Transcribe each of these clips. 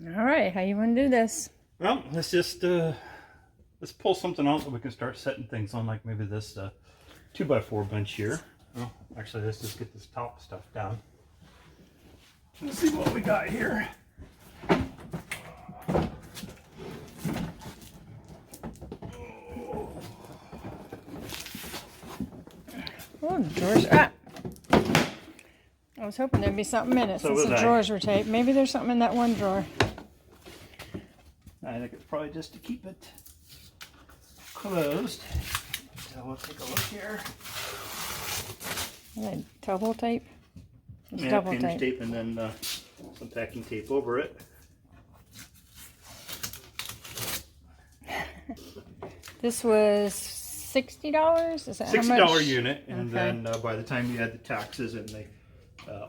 All right, how you want to do this? Well, let's just let's pull something out so we can start setting things on, like maybe this 2x4 bench here. Oh, actually, let's just get this top stuff down. Let's see what we got here. Oh, drawers. Ah! I was hoping there'd be something in it since the drawers were taped. Maybe there's something in that one drawer. I think it's probably just to keep it closed. So we'll take a look here. Double tape? It's yeah, double painter's tape. tape and then some packing tape over it. This was $60? Is that $60 how much? unit, and then by the time you had the taxes and the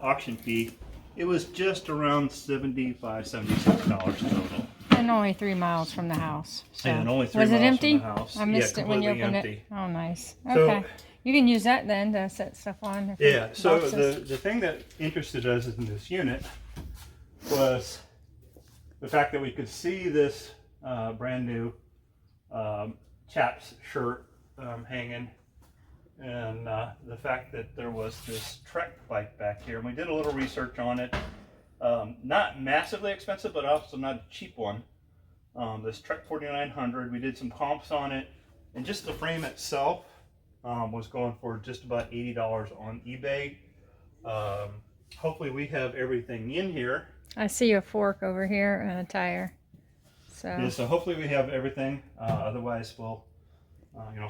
auction fee, it was just around $75, $76 total. And only 3 miles from the house. So. And only 3 was miles it empty? from the house. I missed it when you opened empty. it. Oh, nice. So, Okay. You can use that then to set stuff on. Yeah, so the thing that interested us in this unit was the fact that we could see this brand new chap's shirt hanging, and the fact that there was this Trek bike back here. And we did a little research on it. Not massively expensive, but also not a cheap one. This Trek 4900, we did some comps on it, and just the frame itself was going for just about $80 on eBay. Hopefully we have everything in here. I see a fork over here and a tire. Yeah, so hopefully we have everything. Otherwise we'll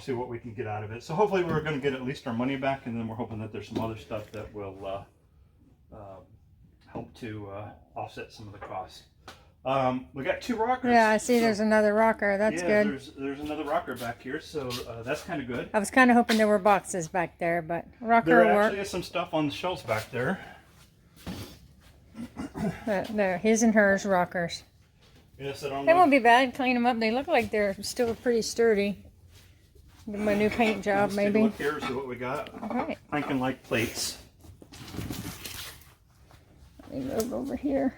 see what we can get out of it. So hopefully we're going to get at least our money back, and then we're hoping that there's some other stuff that will help to offset some of the costs. We got 2 rockers. Yeah, I see there's another rocker. That's good. There's another rocker back here, so that's kind of good. I was kind of hoping there were boxes back there, but rocker There will work. actually is some stuff on the shelves back there. There, his and hers rockers. Yes, I don't They know. won't be bad. Clean them up. They look like they're still pretty sturdy. Give them a new paint job, Let's maybe. take a look here, see what we got. All right. Thinking like plates. Let me move over here.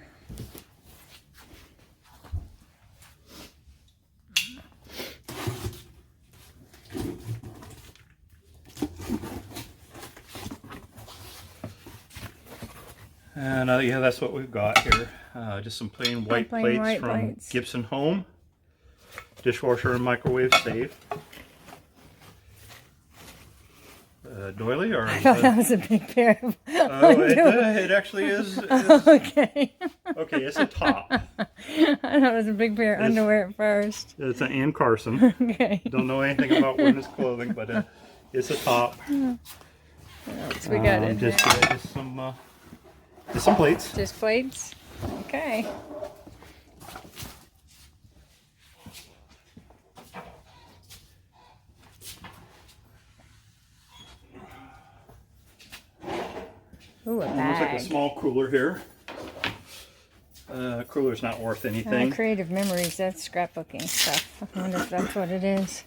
And yeah, that's what we've got here. Just some plain white plates from Gibson Home. Dishwasher and microwave safe. Doily, or I thought that was a big pair of it actually is. Okay. Okay, it's a top. I thought it was a big pair of underwear at first. It's an Ann Carson. Okay. Don't know anything about women's clothing, but it's a top. What else we got in there? Just some plates. Just plates? Okay. Ooh, a bag. Looks like a small cooler here. Cooler's not worth anything. Creative memories, that's scrapbooking stuff. I wonder if that's what it is.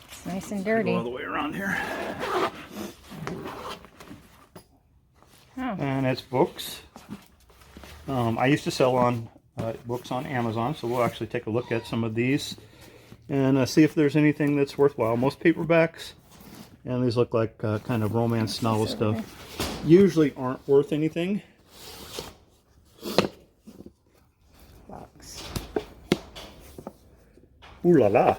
It's nice and dirty. Go all the way around here. Oh. And it's books. I used to sell on books on Amazon, so we'll actually take a look at some of these and see if there's anything that's worthwhile. Most paperbacks, and these look like kind of romance novel stuff, usually aren't worth anything. Box. Ooh la la.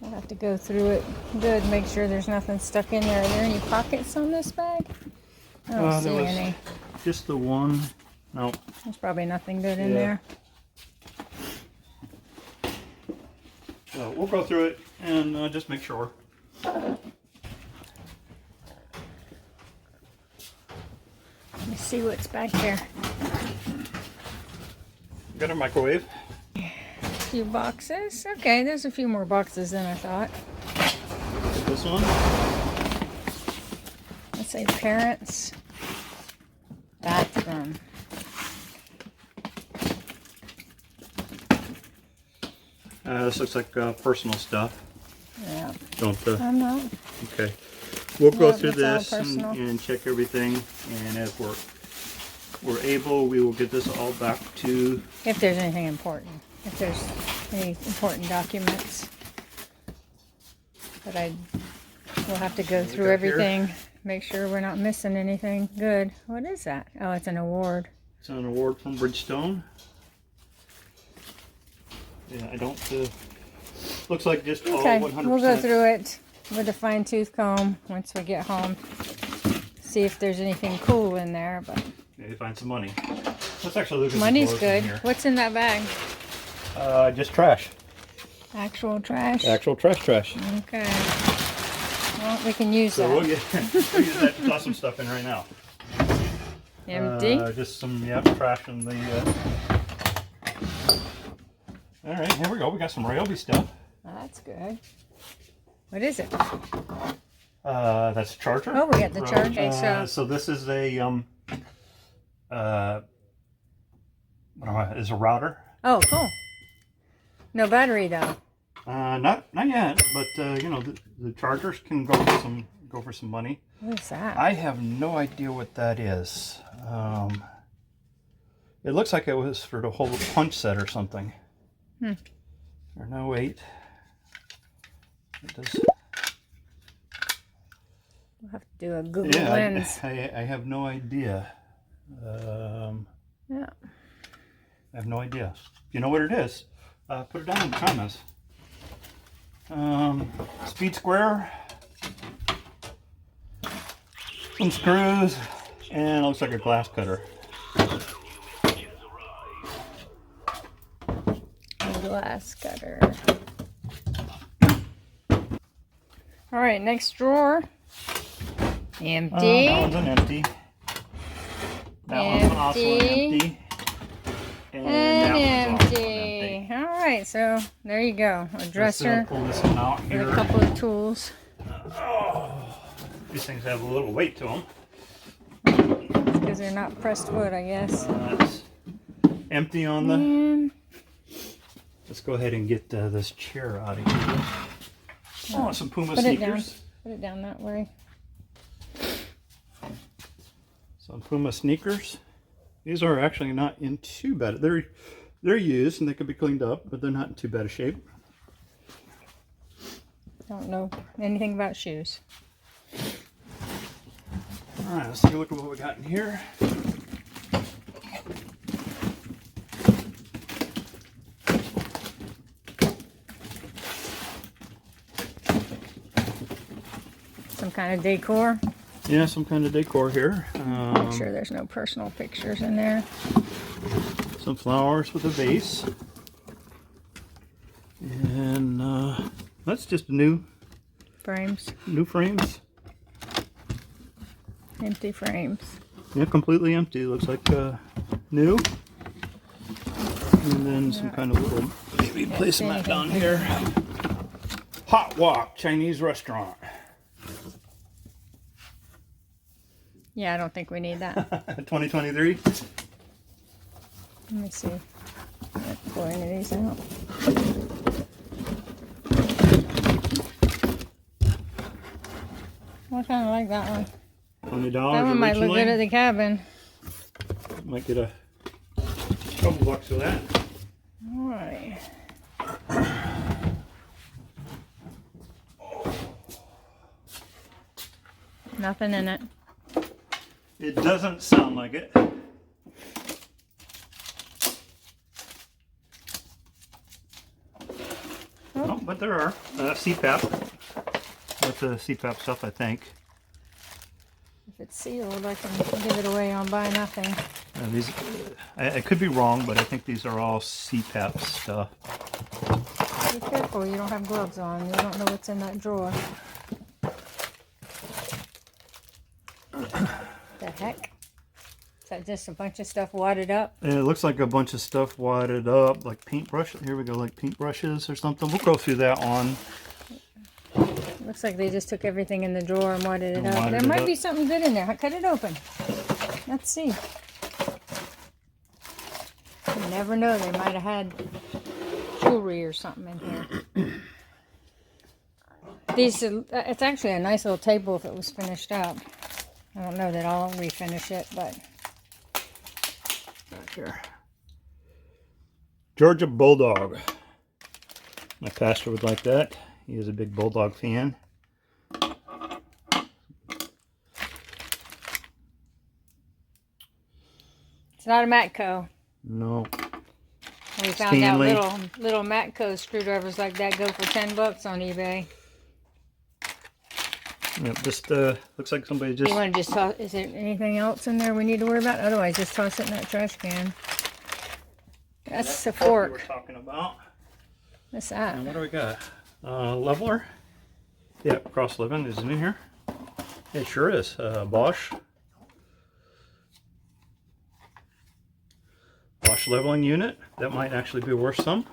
I'll have to go through it good, make sure there's nothing stuck in there. Are there any pockets on this bag? I don't see any. Just the one. No. There's probably nothing good in there. So we'll go through it and just make sure. Let me see what's back there. Got a microwave. A few boxes. Okay, there's a few more boxes than I thought. This one. Let's say parents' bathroom. This looks like personal stuff. Yeah. Don't. I'm not. Okay. We'll go Yeah, through it's all this and check everything, and if we're we're able, we will get this all back to... If there's anything important. If there's any important documents. But we'll have to go through everything. Here. Make sure we're not missing anything good. What is that? Oh, it's an award. It's an award from Bridgestone. Yeah, I don't... looks like just all 100%. We'll go through it with a fine-tooth comb once we get home. See if there's anything cool in there. But maybe find some money. Let's actually look at money's good. What's in that bag? Just trash. Actual trash? Actual trash. Okay. Well, we can use that. We'll use that to toss some stuff in right now. Empty? Just some, trash in the... Alright, here we go. We got some Ryobi stuff. Oh, that's good. What is it? That's a charger. Oh, we got the charger. So this is a is a router. Oh, cool. No battery though. Not yet, but the chargers can go for some money. What is that? I have no idea what that is. It looks like it was for the whole punch set or something. Or no, wait. It does. We'll have to do a Google Lens. I have no idea. Yeah. I have no idea. If you know what it is, put it down in the comments. Speed square, some screws, and it looks like a glass cutter. Glass cutter. All right, next drawer. Empty. That one's an empty. That one's also an empty. And empty. All right, so there you go. A dresser. Pull this one out here. With a couple of tools. These things have a little weight to them. It's because they're not pressed wood, I guess. It's empty on the... Let's go ahead and get this chair out of here. Oh, some Puma sneakers. Put it down that way. Some Puma sneakers. These are actually not in too bad. They're used and they could be cleaned up, but they're not in too bad a shape. Don't know anything about shoes. All right, let's take a look at what we got in here. Some kind of decor. Yeah, some kind of decor here. Make sure there's no personal pictures in there. Some flowers with a vase. And that's just new frames. New frames. Empty frames. Yeah, completely empty. Looks like new. And then some kind of little, maybe placemat down here. Hot Wok Chinese restaurant. Yeah, I don't think we need that. 2023. Let me see. Pull any of these out. I kind of like that one. $20 That one might look good at the cabin. Might get a couple bucks for that. All right. Nothing in it. It doesn't sound like it. No, but there are. CPAP. That's the CPAP stuff, I think. If it's sealed, I can give it away on Buy Nothing. These, I could be wrong, but I think these are all CPAP stuff. Be careful, you don't have gloves on. You don't know what's in that drawer. The heck? Is that just a bunch of stuff wadded up? And it looks like a bunch of stuff wadded up, like paintbrush. Here we go, like paintbrushes or something. We'll go through that one. Looks like they just took everything in the drawer and wadded it up. There might be something good in there. Cut it open. Let's see. You never know. They might have had jewelry or something in here. It's actually a nice little table if it was finished up. I don't know that I'll refinish it, but back here. Georgia Bulldog. My pastor would like that. He is a big Bulldog fan. It's not a Matco. No. We found out little Matco screwdrivers like that go for $10 on eBay. Yep, just looks like somebody just... You want to just toss... Is there anything else in there we need to worry about? Otherwise, just toss it in that trash can. That's the fork. We're talking about. What's that? And what do we got? Leveler. Yeah, cross living is in here. It sure is. Bosch. Bosch leveling unit. That might actually be worth some.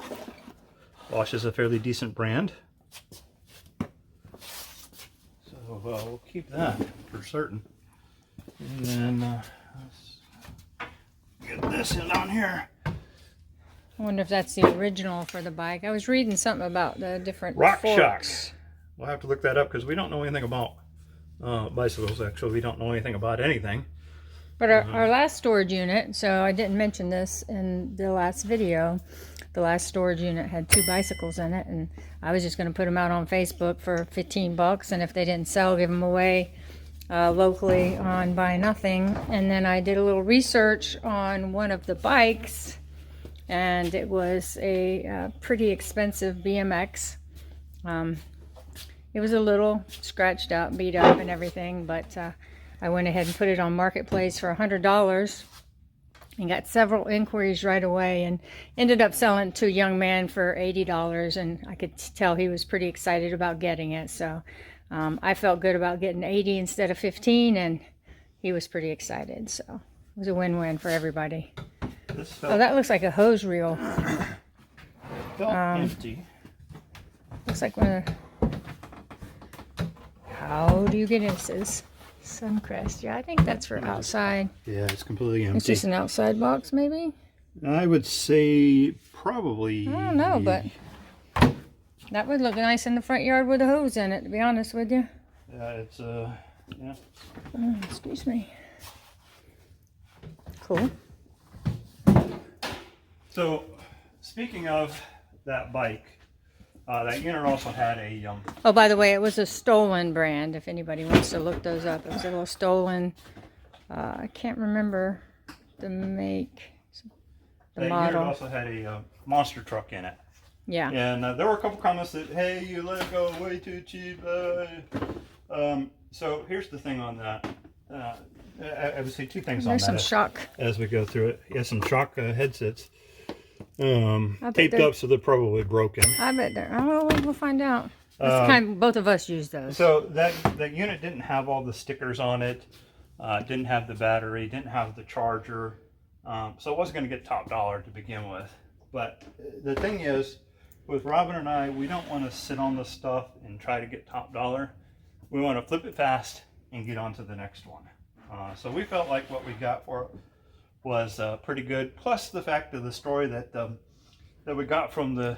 Bosch is a fairly decent brand. So we'll keep that for certain. And then let's get this in on here. I wonder if that's the original for the bike. I was reading something about the different Rock forks. Shock. We'll have to look that up because we don't know anything about bicycles. Actually, we don't know anything about anything. But our last storage unit, so I didn't mention this in the last video, the last storage unit had 2 bicycles in it, and I was just going to put them out on Facebook for $15, and if they didn't sell, give them away locally on Buy Nothing. And then I did a little research on one of the bikes, and it was a pretty expensive BMX. It was a little scratched up, beat up and everything, but I went ahead and put it on Marketplace for $100 and got several inquiries right away, and ended up selling it to a young man for $80, and I could tell he was pretty excited about getting it. So I felt good about getting 80 instead of 15, and he was pretty excited. So it was a win-win for everybody. Oh, that looks like a hose reel. Felt empty. Looks like one of the... How do you get in? It says Suncrest. Yeah, I think that's for outside. Yeah, it's completely empty. It's just an outside box, maybe? I would say probably... I don't know, but that would look nice in the front yard with a hose in it, to be honest with you. Yeah, it's, yeah. Excuse me. Cool. So, speaking of that bike, that unit also had a... Oh, by the way, it was a stolen brand, if anybody wants to look those up. It was a little stolen, I can't remember the make, the model. That unit also had a monster truck in it. Yeah. And there were a couple comments that, hey, you let it go way too cheap. So here's the thing on that. I would say 2 things on that. There's some shock. As we go through it. Yeah, some shock headsets. Taped up, so they're probably broken. I bet they're... Oh, we'll find out. That's the kind both of us use those. So that unit didn't have all the stickers on it. Didn't have the battery. Didn't have the charger. So it wasn't going to get top dollar to begin with. But the thing is, with Robin and I, we don't want to sit on this stuff and try to get top dollar. We want to flip it fast and get on to the next one. So we felt like what we got for it was pretty good. Plus the fact of the story that that we got from the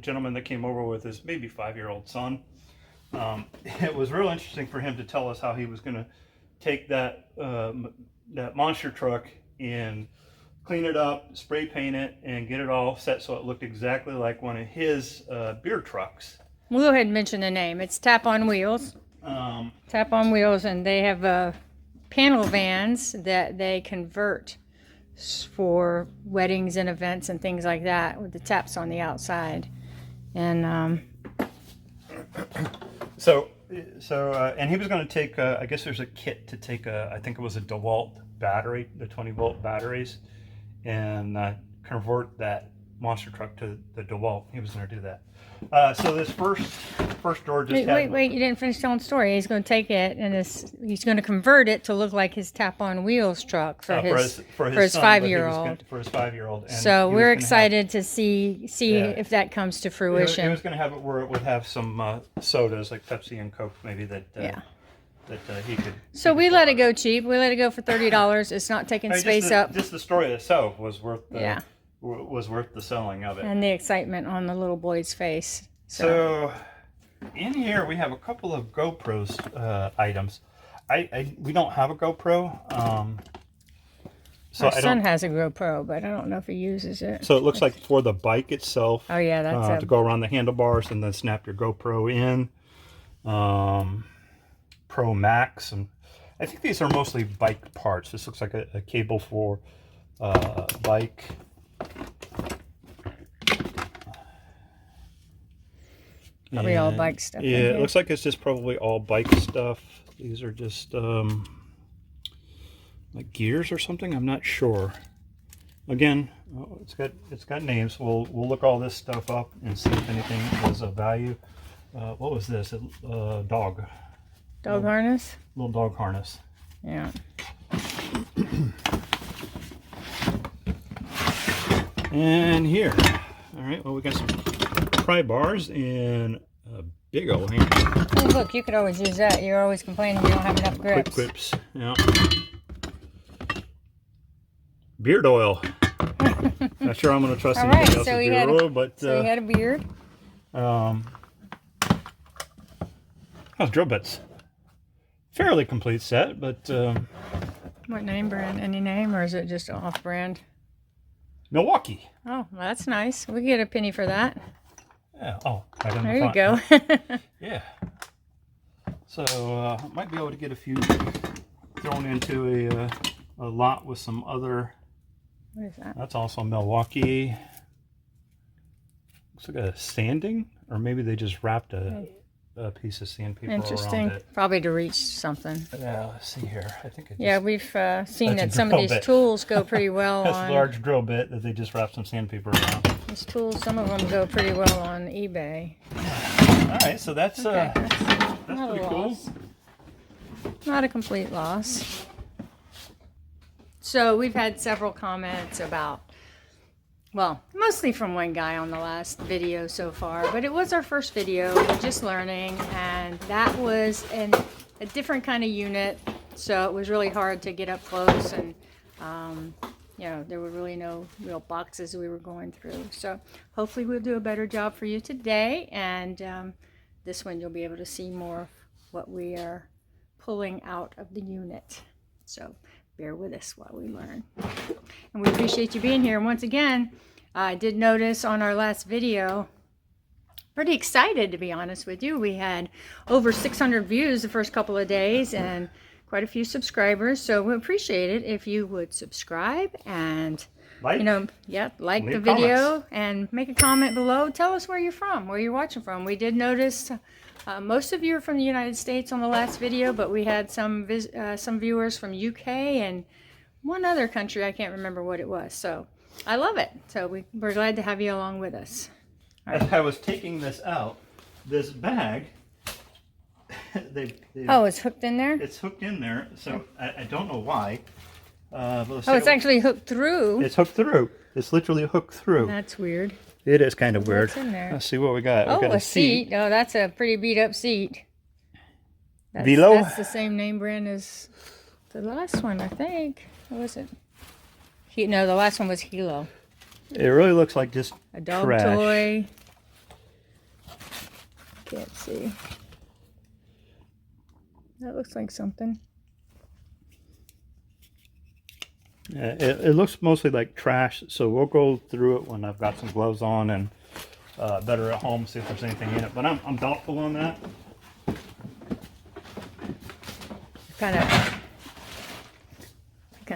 gentleman that came over with his maybe 5-year-old son. It was real interesting for him to tell us how he was going to take that that monster truck and clean it up, spray paint it, and get it all set so it looked exactly like one of his beer trucks. We'll go ahead and mention the name. It's Tap on Wheels. Tap on Wheels, and they have panel vans that they convert for weddings and events and things like that with the taps on the outside. And and he was going to take I guess there's a kit to take I think it was a DeWalt battery, the 20-volt batteries, and convert that monster truck to the DeWalt. He was going to do that. So this first door just wait, you didn't finish telling the story. He's going to take it and he's going to convert it to look like his Tap on Wheels truck for his 5-year-old. For his 5-year-old. So we're excited to see if that comes to fruition. He was going to have it where it would have some sodas like Pepsi and Coke, maybe that he could. So we let it go cheap. We let it go for $30. It's not taking space up. Just the story itself was worth. Was worth the selling of it. And the excitement on the little boy's face. So in here we have a couple of GoPro's items. We don't have a GoPro. So Our son has a GoPro, but I don't know if he uses it. So it looks like for the bike itself. Oh yeah, that's to go around the handlebars and then snap your GoPro in. Pro Max, and I think these are mostly bike parts. This looks like a cable for bike. Probably all bike stuff. Yeah, it looks like it's just probably all bike stuff. These are just like gears or something. I'm not sure. Again, it's got names. We'll look all this stuff up and see if anything is of value. What was this? Dog harness. Little dog harness. Yeah. And here, all right. Well, we got some pry bars and a big old hand. Oh, look, you could always use that. You're always complaining you don't have enough grips. Quick whips. Yeah. Beard oil. Not sure I'm going to trust anything else with beard oil, but so he had a beard. Oh, drill bits. Fairly complete set, but What name brand? Any name, or is it just off-brand? Milwaukee. Oh, well, that's nice. We get a penny for that. Yeah. Oh, right on There the you front. go. Yeah. So might be able to get a few thrown into a lot with some other. What is that? That's also Milwaukee. Looks like a sanding, or maybe they just wrapped a piece of sandpaper Interesting. around it. Probably to reach something. Yeah, let's see here. I think it just, Yeah, we've seen that some of drill these bit. tools go pretty well that's on. a large drill bit that they just wrapped some sandpaper around. These tools, some of them go pretty well on eBay. All right, so that's Okay, that's not pretty a cool. loss. Not a complete loss. So we've had several comments about, well, mostly from one guy on the last video so far, but it was our first video. We're just learning, and that was a different kind of unit, so it was really hard to get up close, and you know, there were really no real boxes we were going through. So hopefully we'll do a better job for you today, and this one you'll be able to see more of what we are pulling out of the unit. So bear with us while we learn. And we appreciate you being here. And once again, I did notice on our last video, pretty excited to be honest with you. We had over 600 views the first couple of days and quite a few subscribers. So we appreciate it if you would subscribe and Like, you know, like the leave video comments. and make a comment below. Tell us where you're from, where you're watching from. We did notice most of you are from the United States on the last video, but we had some viewers from UK and one other country. I can't remember what it was. So I love it. So we're glad to have you along with us. As I was taking this out, this bag, Oh, it's hooked in there? it's hooked in there, so I don't know why. Oh, it's actually hooked through. It's hooked through. It's literally hooked through. That's weird. It is kind of weird. What's in there? Let's see what we got. Oh, we got a seat. Oh, that's a pretty beat up seat. Velo? That's the same name brand as the last one, I think. What was it? No, the last one was Hilo. It really looks like just A dog trash. toy. Can't see. That looks like something. Yeah, it looks mostly like trash, so we'll go through it when I've got some gloves on and better at home, see if there's anything in it. But I'm doubtful on that. Kind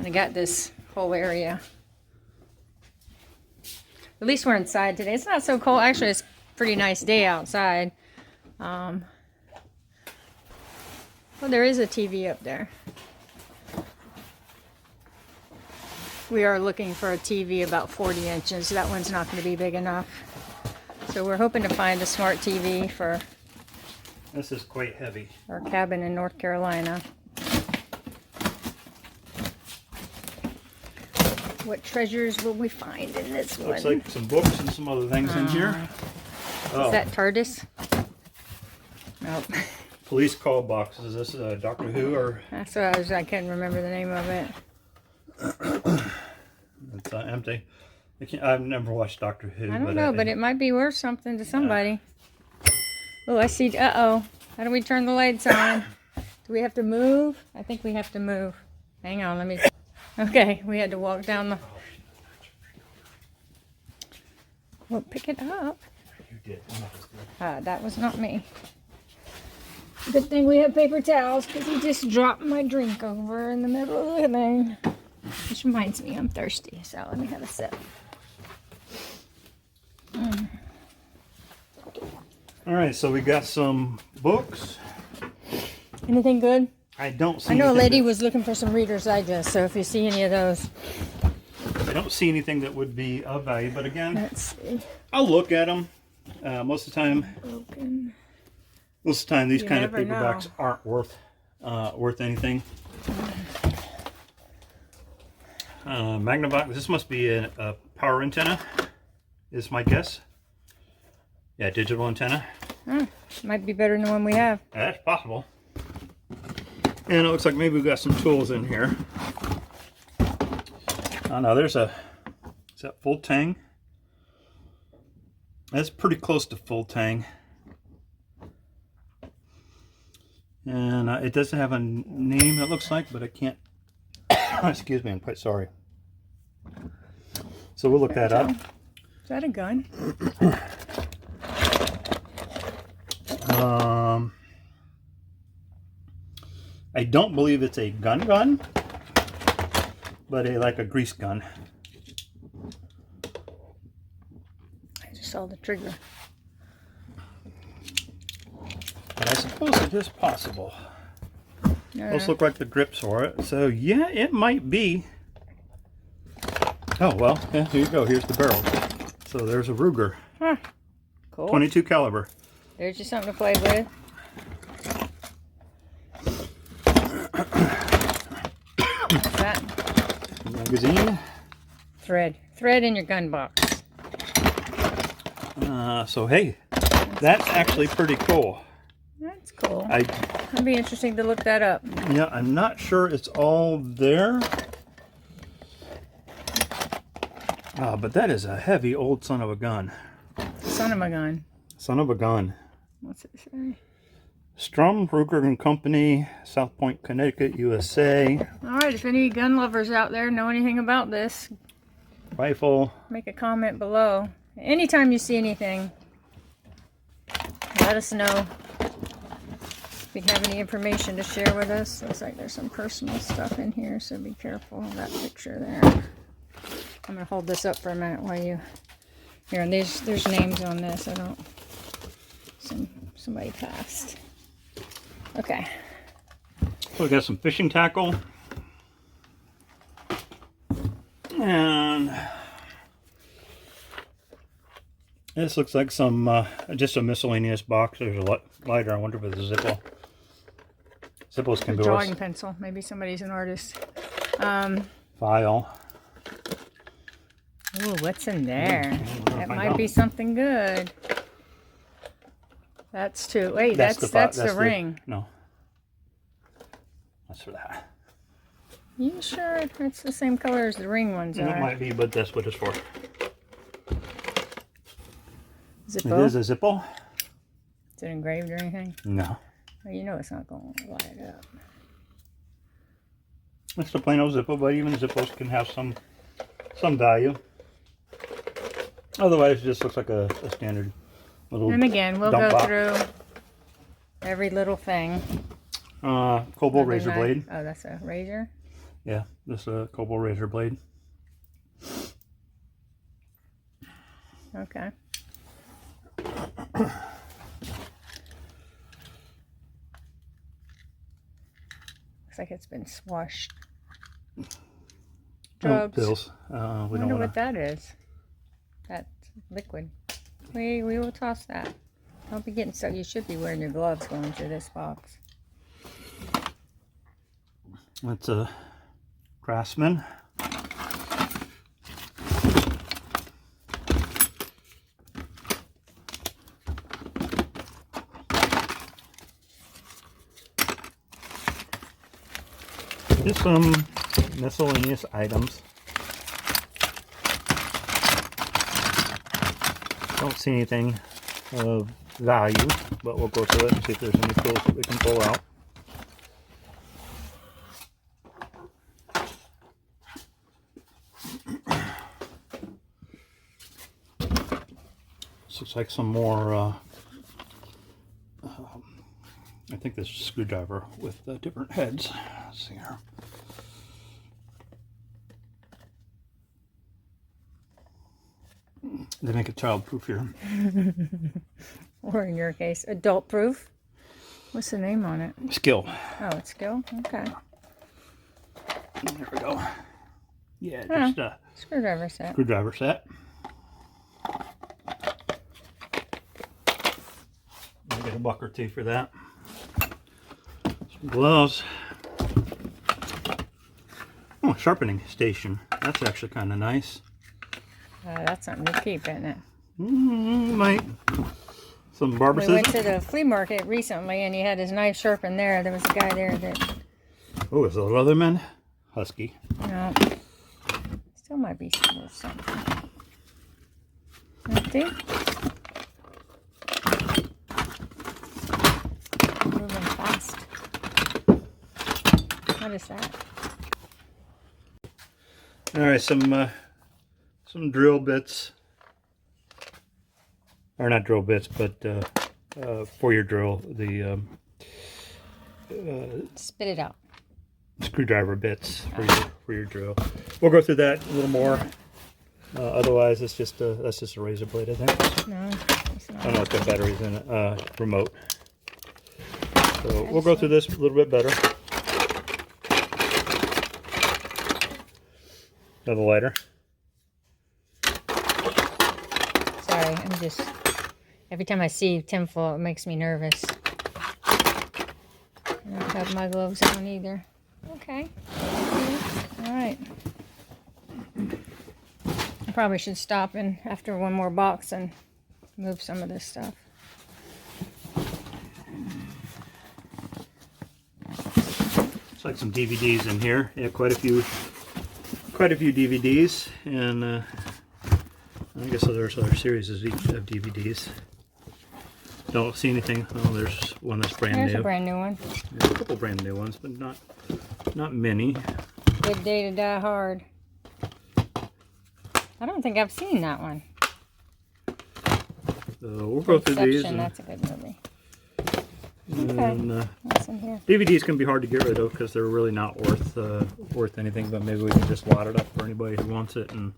of got this whole area. At least we're inside today. It's not so cold. Actually, it's a pretty nice day outside. Well, there is a TV up there. We are looking for a TV about 40 inches. That one's not going to be big enough. So we're hoping to find a smart TV for This is quite heavy. our cabin in North Carolina. What treasures will we find in this one? Looks like some books and some other things in here. Oh, Is that TARDIS? Nope. police call boxes. Is this Doctor Who or? That's what I couldn't remember the name of it. It's empty. I've never watched Doctor Who. I don't know, but it might be worth something to somebody. Oh, I see. Uh-oh. How do we turn the lights on? Do we have to move? I think we have to move. Hang on, let me... Okay, we had to walk down the... Well, pick it up. You did. That was not me. Good thing we have paper towels because he just dropped my drink over in the middle of the thing. Which reminds me, I'm thirsty, so let me have a sip. All right, so we got some books. Anything good? I don't see. I know a anything lady was looking for some Reader's Digest, so if you see any of those. I don't see anything that would be of value, but again, Let's see. I'll look at them. Most of the time, Broken. these You kind of never paperbacks know. aren't worth anything. Magnavox. This must be a power antenna, is my guess. Yeah, digital antenna. Might be better than the one we have. That's possible. And it looks like maybe we've got some tools in here. Oh no, is that full tang? That's pretty close to full tang. And it doesn't have a name, it looks like, but I can't. Excuse me, I'm quite sorry. So we'll look that up. Is that a gun? I don't believe it's a gun, but like a grease gun. I just saw the trigger. But I suppose it is possible. Yeah. Those look like the grips for it. So yeah, it might be. Oh well, yeah, here you go. Here's the barrel. So there's a Ruger. Huh. Cool. 22 caliber. There's just something to play with. What's that? Magazine. Thread. Thread in your gun box. So hey, that's actually pretty cool. That's cool. It'd be interesting to look that up. Yeah, I'm not sure it's all there. But that is a heavy old son of a gun. Son of a gun. Son of a gun. What's it say? Strum, Ruger and Company, South Point, Connecticut, USA. All right, if any gun lovers out there know anything about this, Rifle. make a comment below. Anytime you see anything, let us know. If you have any information to share with us. Looks like there's some personal stuff in here, so be careful of that picture there. I'm going to hold this up for a minute while you... Here, and there's names on this. I don't... Somebody passed. Okay. So we got some fishing tackle. And this looks like some, just a miscellaneous box. There's a lighter. I wonder if it's a Zippo. Zippos can A be drawing pencil. Maybe somebody's an artist. File. Ooh, what's in there? That might be something good. That's two. Wait, that's the ring. No. That's for that. You sure it's the same color as the ring ones It are? might be, but that's what it's for. Zippo? It is a Zippo? Is it engraved or anything? No. Well, you know it's not going to light up. It's the plain old Zippo, but even Zippos can have some value. Otherwise, it just looks like a standard little. And again, we'll dump go box. through every little thing. Cobalt razor Knife. blade. Oh, that's a razor? Yeah, this is a Cobalt razor blade. Okay. Looks like it's been swashed. Drugs. Pills. We I don't wonder want what that is. That's liquid. We will toss that. Don't be getting stuck. You should be wearing your gloves going through this box. That's a Craftsman. Just some miscellaneous items. Don't see anything of value, but we'll go through it and see if there's any tools that we can pull out. looks like some more, I think this is a screwdriver with different heads. Let's see here. They make it child-proof here. Or in your case, adult-proof. What's the name on it? Skill. Oh, it's Skill? Okay. There we go. Yeah, just a screwdriver set. Screwdriver set. I'll get a buck or two for that. Some gloves. Oh, sharpening station. That's actually kind of nice. That's something to keep, isn't it? Might. Some barber We went scissors. to the flea market recently, and he had his knife sharpened there. There was a guy there that... Oh, is it a Leatherman? Husky. No. Still might be worth something. Empty. Moving fast. What is that? All right, some drill bits. Or not drill bits, but for your drill, the Spit it out. screwdriver bits for your drill. We'll go through that a little more. Otherwise, it's just that's just a razor blade, I think. No, it's not. I don't know, it's got batteries in it. Remote. So we'll go through this a little bit better. Another lighter. Sorry, I'm just... Every time I see tinfoil, it makes me nervous. I don't have my gloves on either. Okay. All right. I probably should stop in after one more box and move some of this stuff. Looks like some DVDs in here. Yeah, quite a few DVDs, and I guess there's other series of DVDs. Don't see anything. Oh, there's one that's brand new. There's a brand new one. Yeah, a couple brand new ones, but not many. Good Day to Die Hard. I don't think I've seen that one. So we'll go through these. Inception, that's a good movie. And, Okay. What's in here? DVDs can be hard to get rid of because they're really not worth anything. But maybe we can just wad it up for anybody who wants it and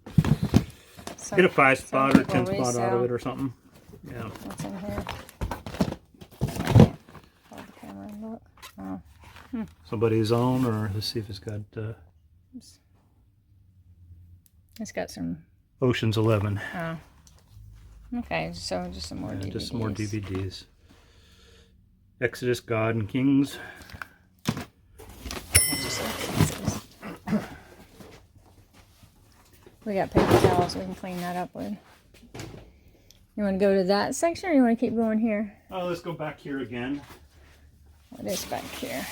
get a 5 spot or 10 spot out of it or something. Yeah. What's in here? Hold the camera and look. Oh. Somebody's own, or let's see if it's got It's got some. Ocean's 11. Oh. Okay, so just some more DVDs. Just some more DVDs. Exodus, God, and Kings. We got paper towels we can clean that up with. You want to go to that section, or you want to keep going here? Oh, let's go back here again. What is back here?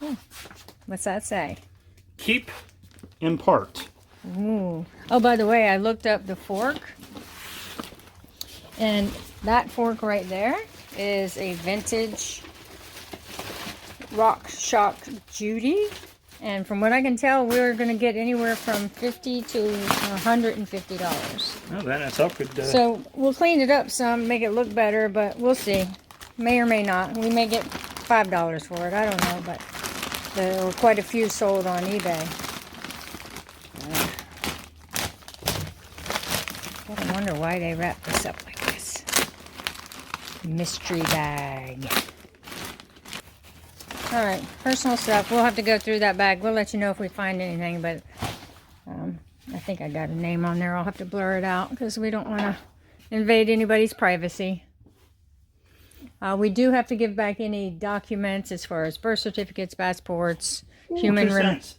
Oh, what's that say? Keep, impart. Ooh. Oh, by the way, I looked up the fork, and that fork right there is a vintage Rock Shock Judy. And from what I can tell, we're going to get anywhere from $50 to $150. Oh, that itself could... So we'll clean it up some, make it look better, but we'll see. May or may not. We may get $5 for it. I don't know, but there were quite a few sold on eBay. I wonder why they wrap this up like this. Mystery bag. All right, personal stuff. We'll have to go through that bag. We'll let you know if we find anything, but I think I got a name on there. I'll have to blur it out because we don't want to invade anybody's privacy. We do have to give back any documents as far as birth certificates, passports, human remains.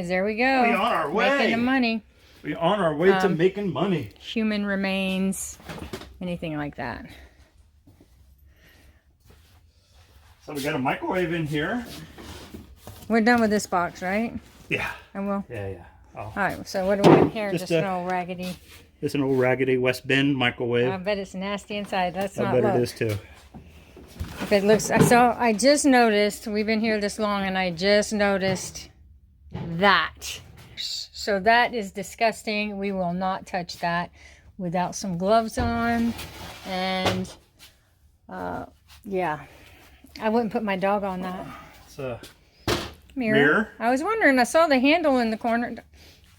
There we go. We on our way. Making the money. We're on our way to making money. Human remains, anything like that. So we got a microwave in here. We're done with this box, right? Yeah. I will. Yeah. Oh. All right, so what do we have here? Just, Just an old raggedy. It's an old raggedy West Bend microwave. I bet it's nasty inside. Let's I not bet look. it is too. If it looks, so I just noticed, we've been here this long, and I just noticed that. So that is disgusting. We will not touch that without some gloves on. And yeah, I wouldn't put my dog on that. It's a Mirror. I was wondering, I saw the handle in the corner.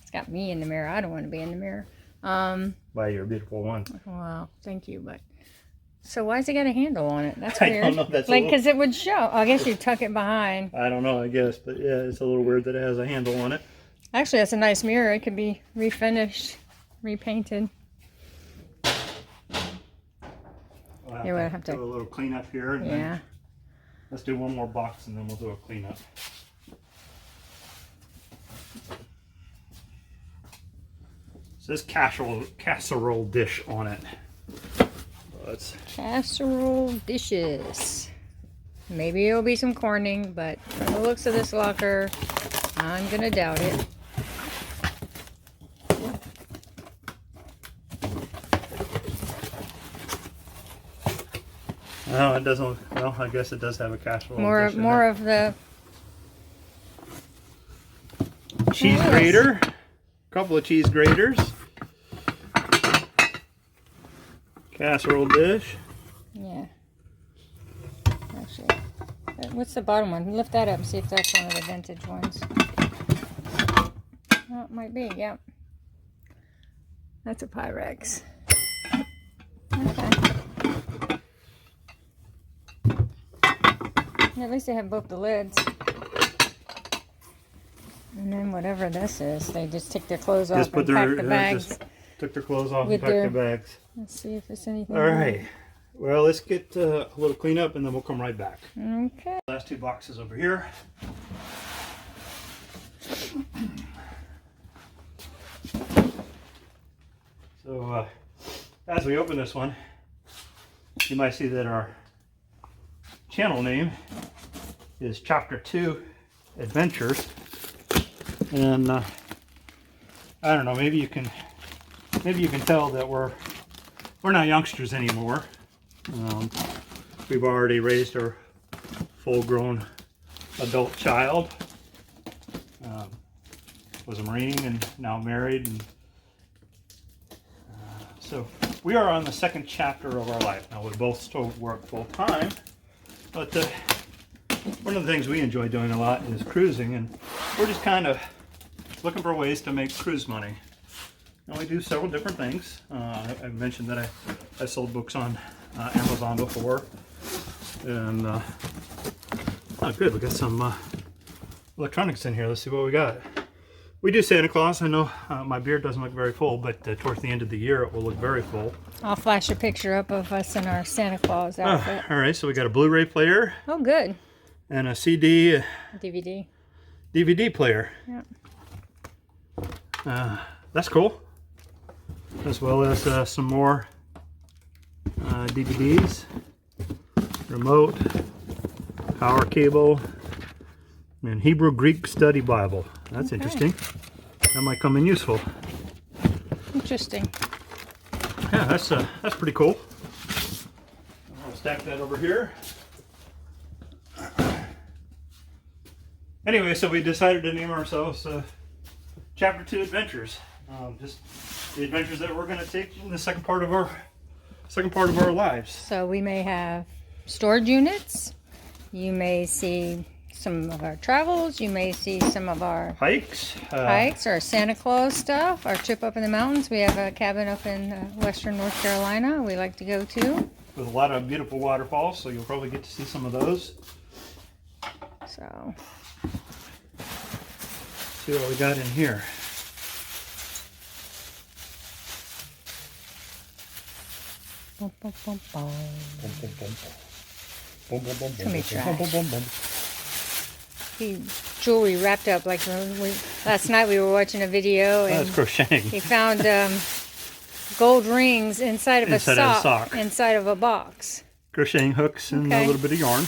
It's got me in the mirror. I don't want to be in the mirror. By your beautiful one. Well, thank you, but so why has it got a handle on it? That's I weird. don't know. That's like, because it would show. I guess you tuck it behind. I don't know, I guess, but yeah, it's a little weird that it has a handle on it. Actually, that's a nice mirror. It could be refinished, repainted. We'll have to do a little cleanup here. And Yeah. Let's do one more box and then we'll do a cleanup. It says casserole dish on it. Let's Casserole dishes. Maybe it'll be some corning, but from the looks of this locker, I'm gonna doubt it. No, it doesn't. Well, I guess it does have a casserole. More of the cheese grater. A couple of cheese graters. Casserole dish. Yeah. Actually, what's the bottom one? Lift that up and see if that's one of the vintage ones. Oh, it might be. Yep. That's a Pyrex. Okay. At least they have both the lids. And then whatever this is, they just take their clothes off and pack the bags. Just took their clothes off and packed their bags. Let's see if it's anything. All right. Well, let's get a little cleanup and then we'll come right back. Okay. Last two boxes over here. So as we open this one, you might see that our channel name is Chapter 2 Adventures. And I don't know, maybe you can tell that we're not youngsters anymore. We've already raised our full-grown adult child. Was a Marine and now married, and so we are on the second chapter of our life. Now we both still work full-time, but one of the things we enjoy doing a lot is cruising, and we're just kind of looking for ways to make cruise money. Now we do several different things. I mentioned that I sold books on Amazon before, and oh good, we got some electronics in here. Let's see what we got. We do Santa Claus. I know my beard doesn't look very full, but towards the end of the year it will look very full. I'll flash a picture up of us in our Santa Claus outfit. All right, so we got a Blu-ray player. Oh, good. And a CD. DVD. DVD player. Yeah. That's cool. As well as some more DVDs. Remote. Power cable. And Hebrew Greek Study Bible. That's interesting. That might come in useful. Interesting. Yeah, that's pretty cool. I'll stack that over here. Anyway, so we decided to name ourselves Chapter 2 Adventures. Just the adventures that we're going to take in the second part of our lives. So we may have storage units. You may see some of our travels. You may see some of our hikes, our Santa Claus stuff, our trip up in the mountains. We have a cabin up in western North Carolina we like to go to. With a lot of beautiful waterfalls, so you'll probably get to see some of those. So, see what we got in here. Bum, bum, bum, bum. Bum, bum, bum, bum. Bum, bum, bum, Too many bum, bum, bum, bum. Jewelry wrapped up like last night we were watching a video and that's crocheting. He found gold rings inside of a sock inside of a box. Crocheting hooks and a little bit of yarn.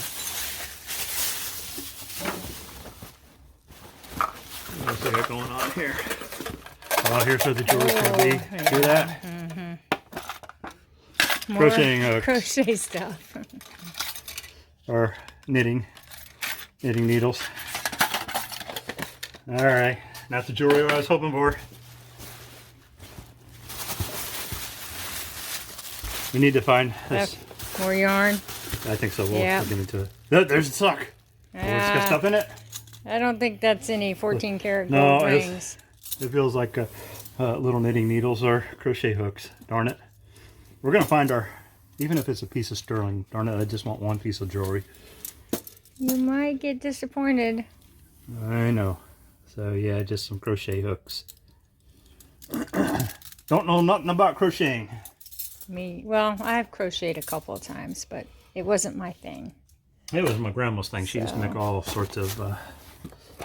What's we got going on here? Oh, here's where the jewelry's going to be. Yeah. See that? More crocheting hooks. Crochet stuff. Or knitting needles. All right, not the jewelry I was hoping for. We need to find this. More yarn. I think so. We'll Yep. get into it. There's the sock. Oh, it's got stuff in it. I don't think that's any 14 karat No, gold rings. it feels like little knitting needles or crochet hooks. Darn it. We're going to find our, even if it's a piece of sterling, darn it, I just want one piece of jewelry. You might get disappointed. I know. So yeah, just some crochet hooks. Don't know nothing about crocheting. Well, I have crocheted a couple of times, but it wasn't my thing. It was my grandma's thing. She used to make all sorts of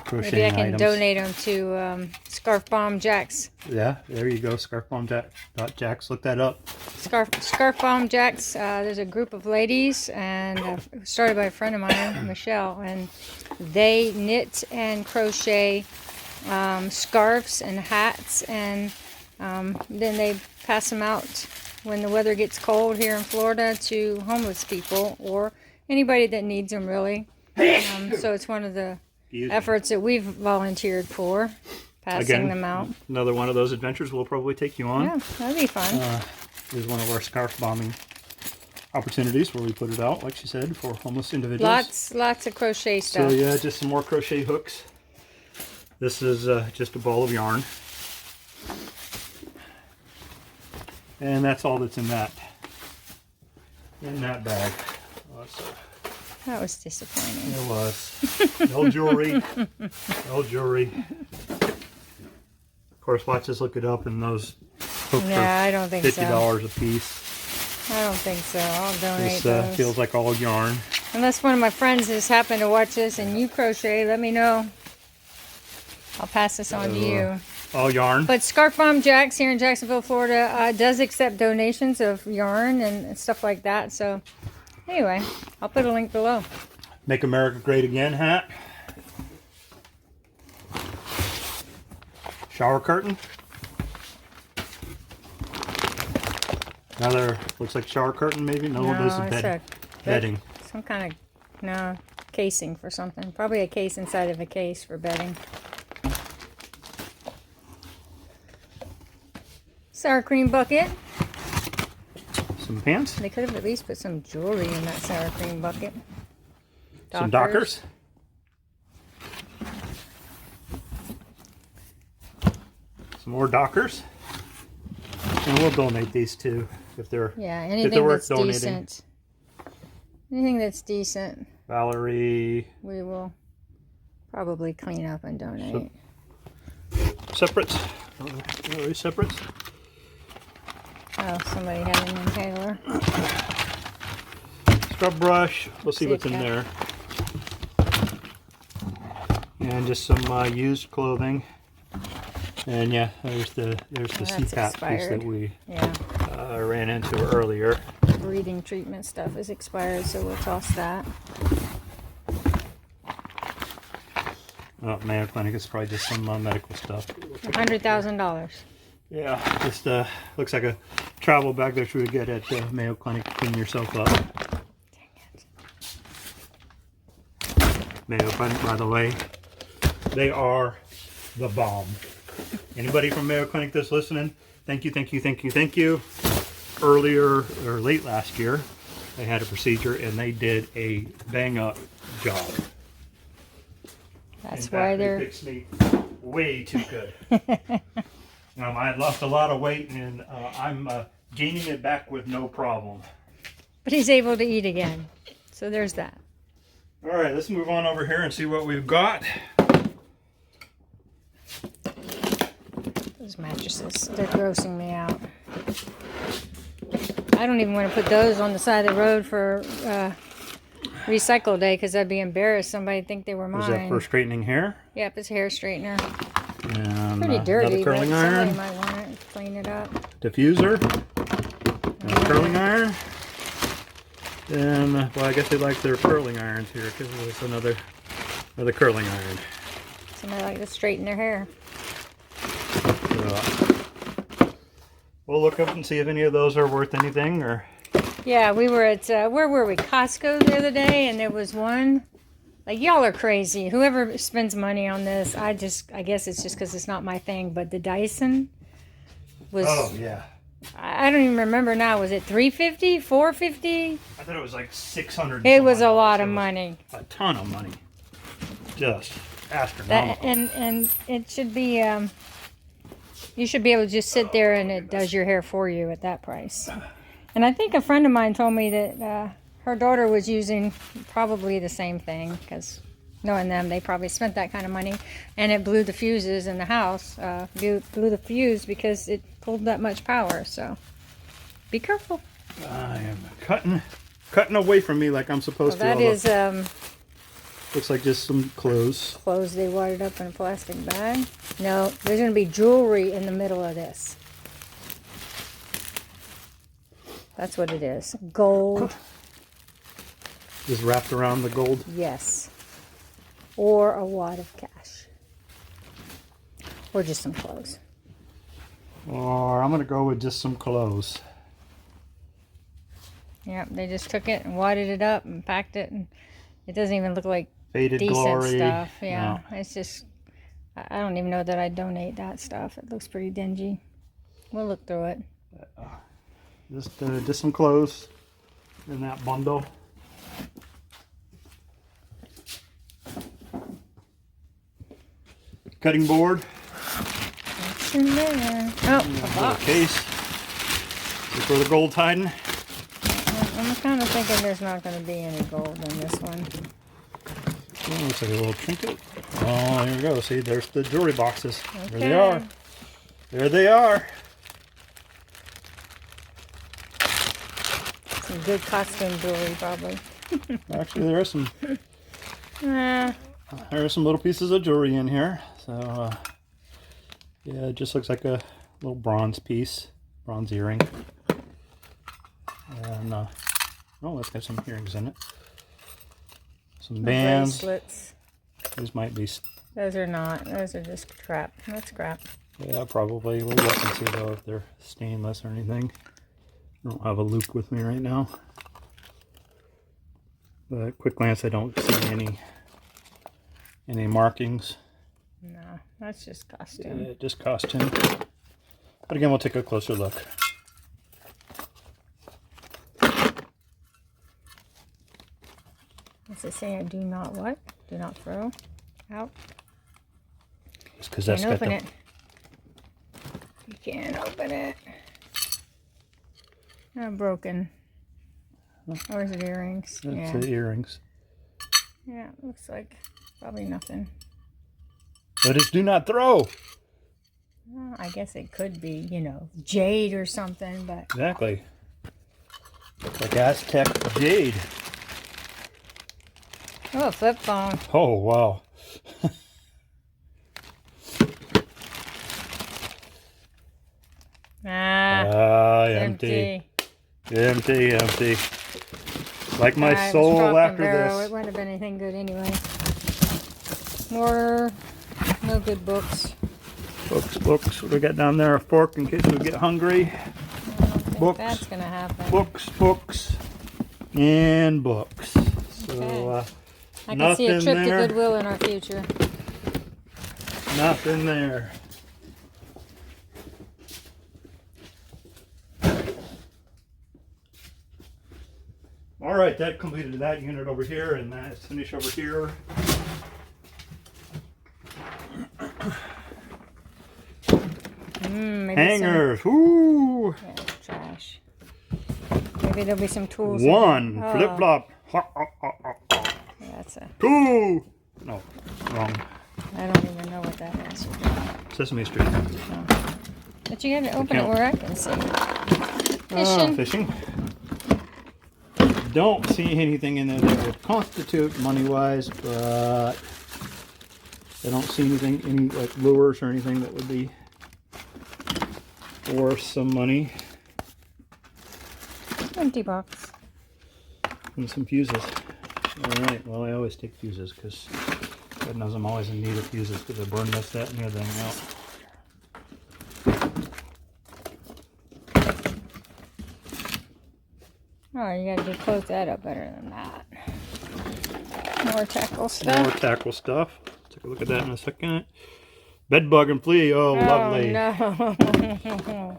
crocheting Maybe I can items. donate them to Scarf Bomb Jacks. Yeah, there you go. Scarf Bomb Jacks. Look that up. Scarf Bomb Jacks. There's a group of ladies, and started by a friend of mine, Michelle, and they knit and crochet scarves and hats, and then they pass them out when the weather gets cold here in Florida to homeless people or anybody that needs them, really. So it's one of the efforts that we've volunteered for, passing them out. Another one of those adventures we'll probably take you on. Yeah, that'd be fun. Is one of our scarf bombing opportunities where we put it out, like she said, for homeless individuals. Lots of crochet stuff. So yeah, just some more crochet hooks. This is just a ball of yarn. And that's all that's in that bag. That was disappointing. It was. No jewelry. No jewelry. Of course, watch us look it up, and those hooks I don't think $50 a piece. I don't think so. I'll donate those. This feels like all yarn. Unless one of my friends has happened to watch this and you crochet, let me know. I'll pass this on to you. All yarn. But Scarf Bomb Jacks here in Jacksonville, Florida, does accept donations of yarn and stuff like that. So anyway, I'll put a link below. Make America Great Again hat. Shower curtain. Another, looks like shower curtain maybe? No, it is bedding. Some kind of, casing for something. Probably a case inside of a case for bedding. Sour cream bucket. Some pants. They could have at least put some jewelry in that sour cream bucket. Some dockers. Some more dockers. And we'll donate these too if they're anything that's decent. Anything that's decent. Valerie. We will probably clean up and donate. Separates. Valerie separates. Oh, somebody had an inhaler. Scrub brush. We'll see what's in there. And just some used clothing. And yeah, there's the CPAP piece that we ran into earlier. Breathing treatment stuff is expired, so we'll toss that. Oh, Mayo Clinic is probably just some medical stuff. $100,000. Yeah, just looks like a travel bag that you would get at Mayo Clinic to clean yourself up. Dang it. Mayo Clinic, by the way, they are the bomb. Anybody from Mayo Clinic that's listening, thank you, thank you, thank you, thank you. Earlier, or late last year, they had a procedure and they did a bang-up job. That's In why fact, they're... They fixed me way too good. I had lost a lot of weight and I'm gaining it back with no problem. But he's able to eat again. So there's that. All right, let's move on over here and see what we've got. Those mattresses, they're grossing me out. I don't even want to put those on the side of the road for recycle day because I'd be embarrassed. Somebody'd think they were mine. Is that for straightening hair? Yep, it's a hair straightener. And, pretty dirty, curling but iron. somebody might want it to clean it up. Diffuser. And curling iron. And, well, I guess they like their curling irons here because there's another curling iron. Somebody like to straighten their hair. We'll look up and see if any of those are worth anything, or... Yeah, we were at, where were we? Costco the other day, and there was one Like, y'all are crazy. Whoever spends money on this, I guess it's just because it's not my thing. But the Dyson was... Oh, yeah. I don't even remember now. Was it $350, $450? I thought it was like $600. It was a lot of money. A ton of money. Just astronomical. And it should be... you should be able to just sit there and it does your hair for you at that price. And I think a friend of mine told me that her daughter was using probably the same thing, because knowing them, they probably spent that kind of money, and it blew the fuses in the house. Blew the fuse because it pulled that much power. So be careful. I am cutting away from me like I'm supposed to. That is looks like just some clothes. Clothes they wadded up in a plastic bag. No, there's going to be jewelry in the middle of this. That's what it is. Gold. Just wrapped around the gold? Yes. Or a wad of cash. Or just some clothes. Or I'm going to go with just some clothes. Yep, they just took it and wadded it up and packed it. And it doesn't even look like Faded decent glory. stuff. Yeah, No. it's just... I don't even know that I'd donate that stuff. It looks pretty dingy. We'll look through it. Just some clothes in that bundle. Cutting board. What's in there? Oh, a box. Case. For the gold hiding. I'm kind of thinking there's not going to be any gold in this one. Oh, looks like a little trinket. Oh, there we go. See, there's the jewelry boxes. Okay. There they are. There they are. Some good costume jewelry, probably. Actually, there are some little pieces of jewelry in here. So, yeah, it just looks like a little bronze piece, bronze earring. And oh, it's got some earrings in it. Some bands. Bracelets. These might be. Those are not. Those are just crap. That's crap. Yeah, probably. We'll look and see though if they're stainless or anything. I don't have a loop with me right now. But at quick glance, I don't see any markings. No, that's just costume. Yeah, just costume. But again, we'll take a closer look. What's it saying? Do not what? Do not throw out. Just because that's Can't got open the... it. You can't open it. Broken. Or is it earrings? That's the earrings. Yeah, it looks like probably nothing. But it's do not throw. Well, I guess it could be, you know, jade or something, but... Exactly. Looks like Aztec jade. Oh, a flip phone. Oh, wow. Empty. Empty. Like my soul after this. It wouldn't have been anything good anyway. More, no good books. Books. What do we got down there? A fork in case we get hungry. I don't think Books. that's going to happen. Books, and books. So, Okay. I can see a trip to Goodwill in our future. Nothing there. All right, that completed that unit over here, and that's finished over here. Hangers. Woo! Yeah, trash. Maybe there'll be some tools. One flip flop. That's a. Two. No, wrong. I don't even know what that is. Sesame Street. Oh. But you gotta open it where I can see. Fishing. Fishing. Don't see anything in there that would constitute money-wise, but I don't see anything, any like lures or anything that would be worth some money. Empty box. And some fuses. All right. Well, I always take fuses because God knows I'm always in need of fuses because I burn this, that, and the other thing out. Oh, you gotta close that up better than that. More tackle More stuff. tackle stuff. Take a look at that in a second. Bed bug and flea. Oh, lovely. No.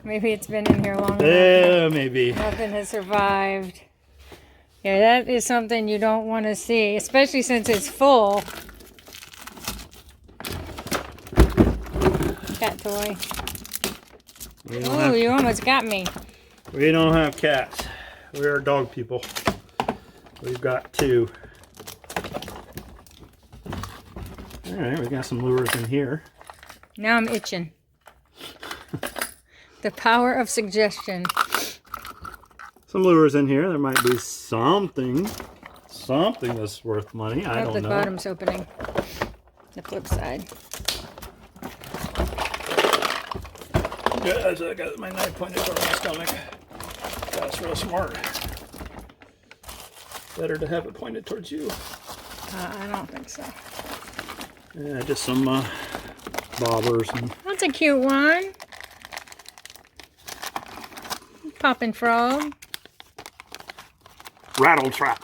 Maybe it's been in here long enough. Yeah, maybe. Nothing has survived. Yeah, that is something you don't want to see, especially since it's full. Cat toy. Oh, you almost got me. We don't have cats. We are dog people. We've got 2. All right, we got some lures in here. Now I'm itching. The power of suggestion. Some lures in here. There might be something that's worth money. I don't The know. bottom's opening. The flip side. Good. I got my knife pointed toward my stomach. That's real smart. Better to have it pointed towards you. I don't think so. Yeah, just some bobbers and That's a cute one. Popping frog. rattle trap.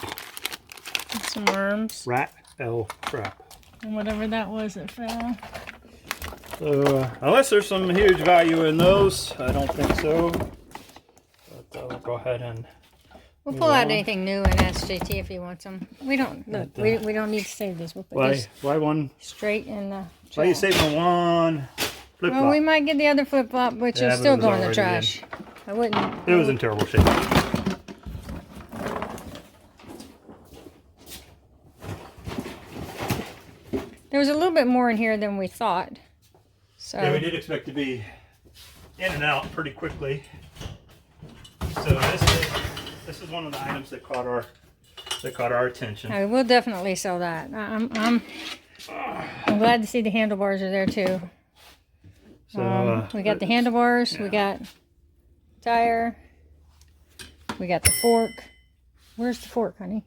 Some worms. Rattle trap. And whatever that was that fell. So, unless there's some huge value in those, I don't think so. But we'll go ahead and We'll pull out anything new and ask JT if he wants them. We don't. Look, we don't need to save these. We'll put these why one? straight in the. Why you saving one flip flop? Well, we might get the other flip flop, which Yeah, will but still it was go in the already trash. I wouldn't. It was in terrible shape. There was a little bit more in here than we thought. So. Yeah, we did expect to be in and out pretty quickly. So this is one of the items that caught our attention. I will definitely sell that. I'm glad to see the handlebars are there too. So We got the handlebars. We got tire. We got the fork. Where's the fork, honey?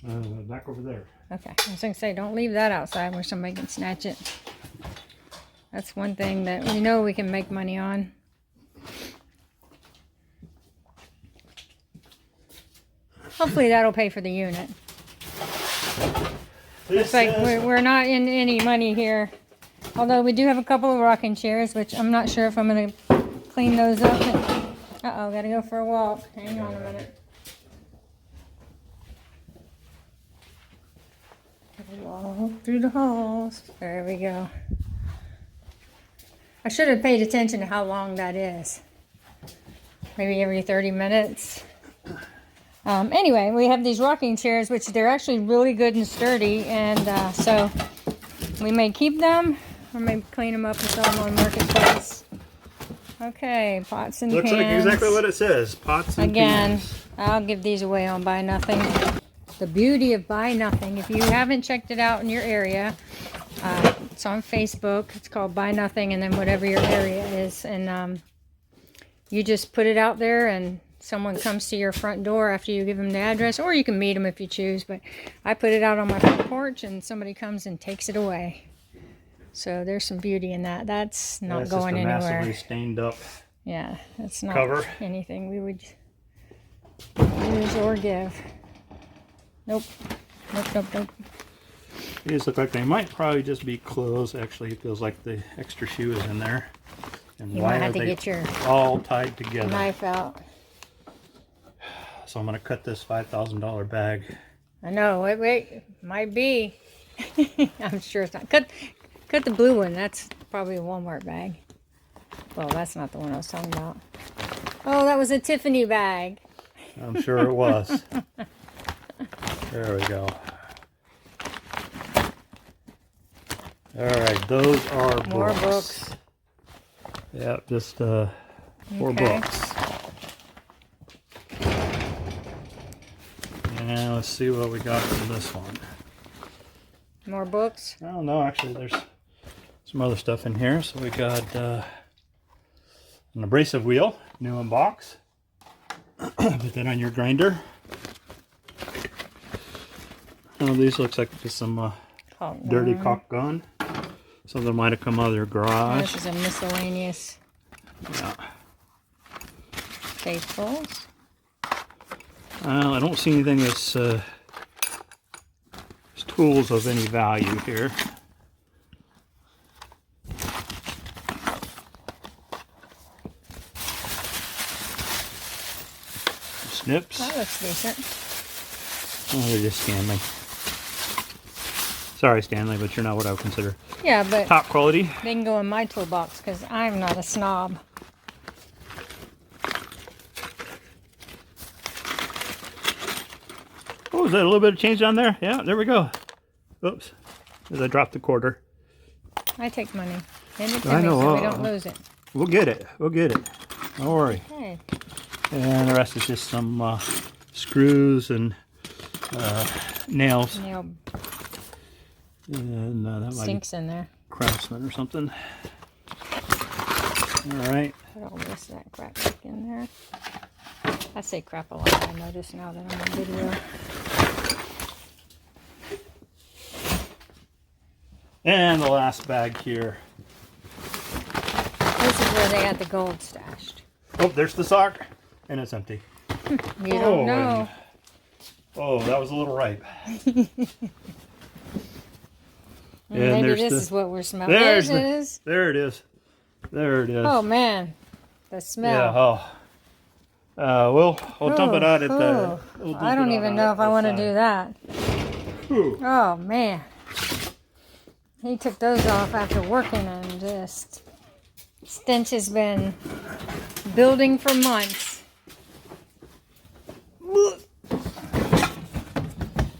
back over there. Okay, I was gonna say, don't leave that outside where somebody can snatch it. That's one thing that we know we can make money on. Hopefully that'll pay for the unit. Looks like we're not in any money here. Although we do have a couple of rocking chairs, which I'm not sure if I'm gonna clean those up. Uh-oh, gotta go for a walk. Hang on a minute. Walk through the halls. There we go. I should have paid attention to how long that is. Maybe every 30 minutes. Anyway, we have these rocking chairs, which they're actually really good and sturdy, and so we may keep them or maybe clean them up and sell them on Marketplace. Okay, pots and Looks pans. like exactly what it says. Pots and pans. I'll give these away on Buy Nothing. The beauty of Buy Nothing. If you haven't checked it out in your area, it's on Facebook. It's called Buy Nothing, and then whatever your area is, and you just put it out there, and someone comes to your front door after you give them the address, or you can meet them if you choose. But I put it out on my front porch, and somebody comes and takes it away. So there's some beauty in that. That's not going anywhere. Massively stained up. Yeah, that's not cover. anything we would use or give. Nope. Nope. These look like they might probably just be clothes. Actually, it feels like the extra shoe is in there. And You why might have are to they get your all tied together? knife out. So I'm going to cut this $5,000 bag. I know. Wait. Might be. I'm sure it's not. Cut the blue one. That's probably a Walmart bag. Well, that's not the one I was talking about. Oh, that was a Tiffany bag. I'm sure it was. There we go. All right, those are More books. Yep, just 4 books. And let's see what we got from this one. More books. I don't know, actually, there's some other stuff in here. So we got an abrasive wheel, new in box. Put that on your grinder. Oh, these looks like just some dirty caulk gun. Something might have come out of their garage. This is a miscellaneous. Yeah. Faithfuls. I don't see anything that's tools of any value here. Snips. That looks decent. Oh, they're just Stanley. Sorry, Stanley, but you're not what I would consider Yeah, but top quality. they can go in my toolbox because I'm not a snob. Oh, is that a little bit of change down there? Yeah, there we go. Oops. As I dropped the quarter. I take money. Hand it to I me know, so we don't lose it. We'll get it. We'll get it. Don't worry. Okay. And the rest is just some screws and nails. Nail And that might be stinks in there. Craftsman or something. All right. Put all this, that crap back in there. I say crap a lot, I notice now that I'm on video. And the last bag here. This is where they had the gold stashed. Oh, there's the sock. And it's empty. You don't know. Oh, that was a little ripe. Maybe there's this the- is what we're smelling. There's There it is. There it is. There it is. Oh man, the smell. Yeah. Oh. We'll dump it out at the. Oh, we'll dump I don't it even out know at if I the want to side. do that. Ooh. Oh man, he took those off after working and just stench has been building for months.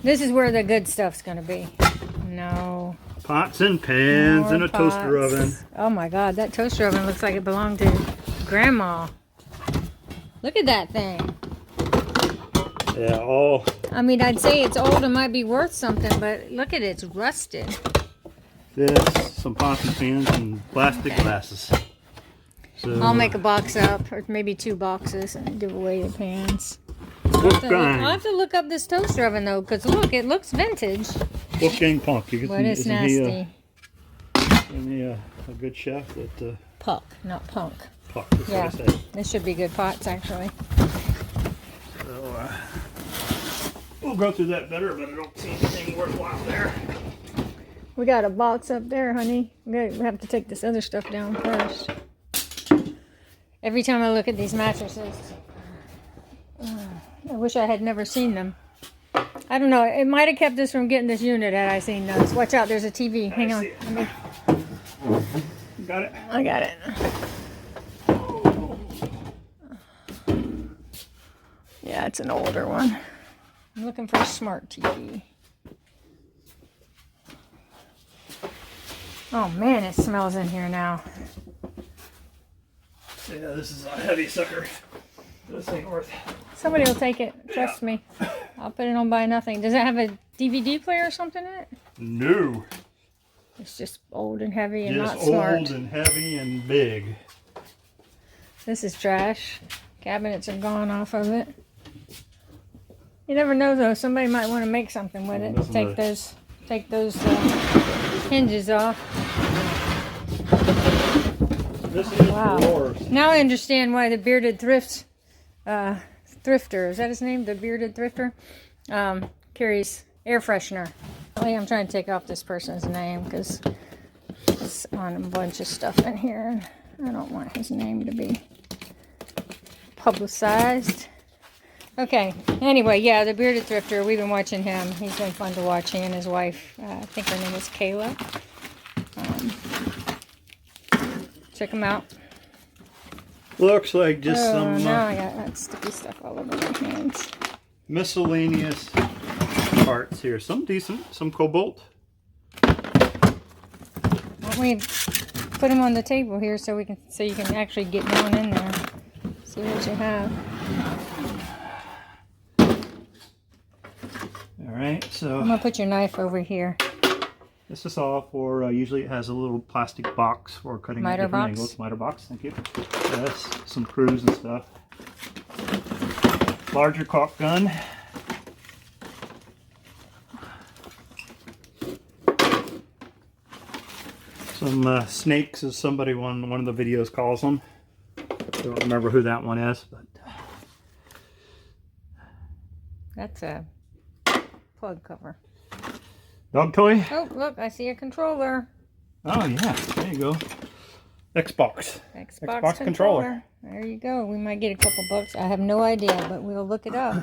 This is where the good stuff's gonna be. No. Pots and pans More and a toaster pots. oven. Oh my god, that toaster oven looks like it belonged to Grandma. Look at that thing. Yeah, all. I mean, I'd say it's old and might be worth something, but look at it, it's rusted. This, some pots and pans and plastic glasses. So, I'll make a box up, or maybe 2 boxes, and give away the pans. Wolfgang. I'll have to look up this toaster oven though, because look, it looks vintage, Wolfgang Punk. You but it's isn't nasty. He a good chef that Puck, not punk. Puck, that's Yeah, what I say. this should be good pots actually. So, we'll go through that better, but I don't see anything worthwhile there. We got a box up there, honey. We have to take this other stuff down first. Every time I look at these mattresses, I wish I had never seen them. I don't know. It might have kept us from getting this unit had I seen those. Watch out, there's a TV. Hang on. Got it? I got it. Yeah, it's an older one. I'm looking for a smart TV. Oh man, it smells in here now. Yeah, this is a heavy sucker. This ain't worth. Somebody will take it. Trust me. I'll put it on Buy Nothing. Does it have a DVD player or something in it? No. It's just old and heavy and Just not smart. old and heavy and big. This is trash. Cabinets are gone off of it. You never know though. Somebody might want to make something with it. Listen to Take those hinges off. This is Wow. yours. Now I understand why the bearded thrifter, is that his name? The bearded thrifter, carries air freshener. I'm trying to take off this person's name because it's on a bunch of stuff in here. I don't want his name to be publicized. Okay, anyway, yeah, the bearded thrifter, we've been watching him. He's been fun to watch. He and his wife, I think her name is Kayla. Check him out. Looks like just Oh, some now I got that sticky stuff all over my hands. miscellaneous parts here. Some decent, some cobalt. Why don't we put them on the table here so you can actually get down in there. See what you have. All right, so I'm gonna put your knife over here. this is all for, usually it has a little plastic box for cutting at Miter different box? angles. Miter box, thank you. Yes, some screws and stuff. Larger caulk gun. Some snakes, as somebody one of the videos calls them. Don't remember who that one is, but That's a plug cover. Dog toy? Oh, look, I see a controller. Oh, yeah. There you go. Xbox controller. There you go. We might get a couple bucks. I have no idea, but we'll look it up.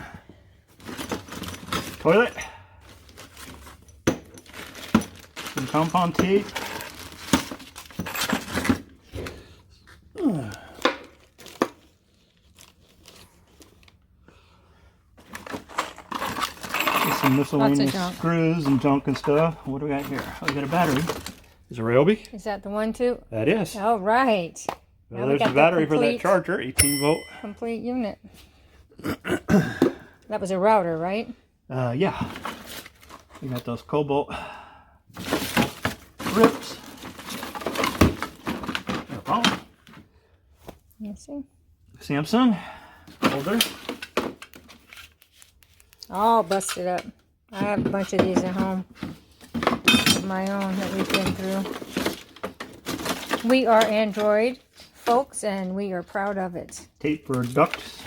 Toilet. Some compound tape. Some miscellaneous screws and junk and stuff. What do we got here? Oh, we got a battery. Is it Ryobi? Is that the one too? That is. All right. Well, there's the battery for that charger, 18 volt. Complete unit. That was a router, right? Yeah. We got those cobalt grips. No problem. Let's see. Samsung holder. All busted up. I have a bunch of these at home of my own that we've been through. We are Android folks, and we are proud of it. Tape for ducts.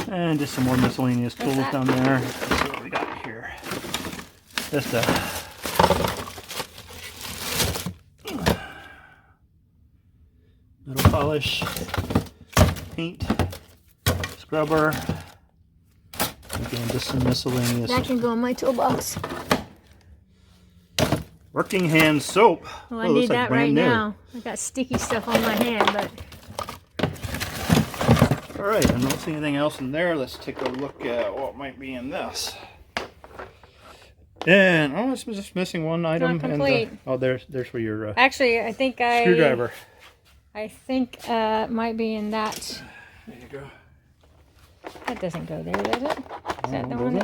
And just some more miscellaneous tools down there. Let's see what we got here. Just a metal polish, paint, scrubber. Again, just some miscellaneous. That can go in my toolbox. Working hand soap. Well, I need that right now. I got sticky stuff on my hand, but. All right, I don't see anything else in there. Let's take a look at what might be in this. And oh, it's just missing one item. Not complete. And oh, there's where your actually, I think screwdriver. I think it might be in that. There you go. That doesn't go there, does it? Is that the one?